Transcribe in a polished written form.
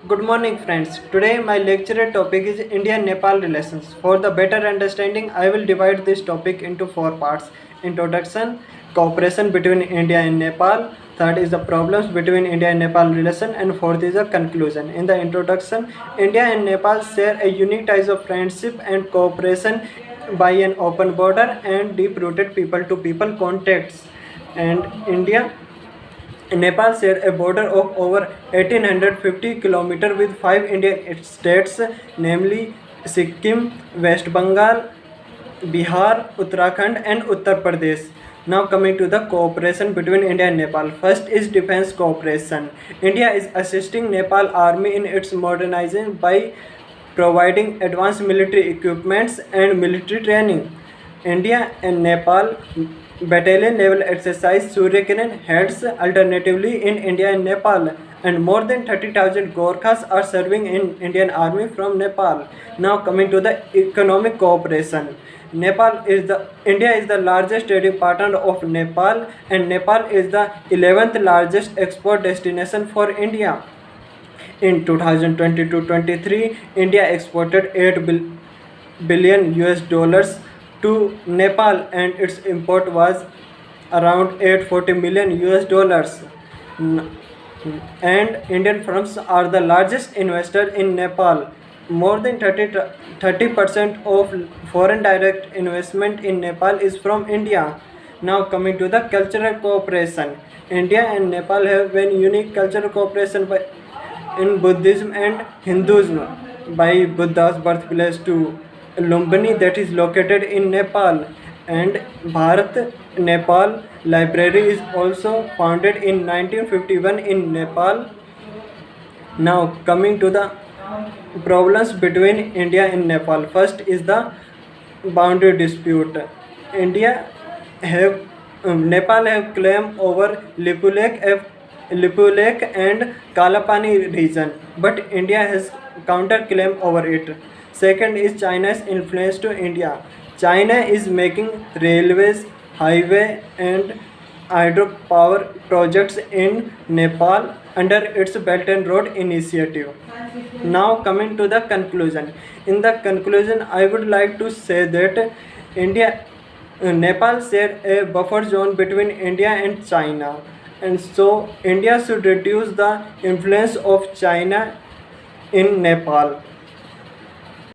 Good morning, friends. Today, my lecture topic is India Nepal relations. For the better understanding, I will divide this topic into four parts: introduction, cooperation between India and Nepal, third is the problems between India and Nepal relation, and fourth is the conclusion. In the introduction, India and Nepal share a unique ties of friendship and cooperation by an open border and deep rooted people to people contacts. And India Nepal shares a border of over 1850 km with five Indian states, namely Sikkim, West Bengal, Bihar, Uttarakhand, and Uttar Pradesh. Now coming to the cooperation between India and Nepal. First is defense cooperation. India is assisting Nepal army in its modernization by providing advanced military equipments and military training. India and Nepal battalion level exercise Surya Kiran heads alternatively in India and Nepal, and more than 30,000 Gorkhas are serving in Indian Army from Nepal. Now coming to the economic cooperation. India is the largest trading partner of Nepal, and Nepal is the 11th largest export destination for India. In 2022-23, India exported 8 billion US dollars to Nepal, and its import was around 840 million US dollars. And Indian firms are the largest investor in Nepal. More than 30% of foreign direct investment in Nepal is from India. Now coming to the cultural cooperation. India and Nepal have very unique cultural cooperation in Buddhism and Hinduism by Buddha's birthplace to Lumbini that is located in Nepal, and Bharat Nepal Library is also founded in 1951 in Nepal. Now coming to the problems between India and Nepal. First is the boundary dispute. India have Nepal have claim over Lipulek and Kalapani region, but India has counter claim over it. Second is China's influence to India. China is making railways, highway, and hydropower projects in Nepal under its Belt and Road Initiative. Now coming to the conclusion. In the conclusion, I would like to say that Nepal share a buffer zone between India and China, and so India should reduce the influence of China in Nepal.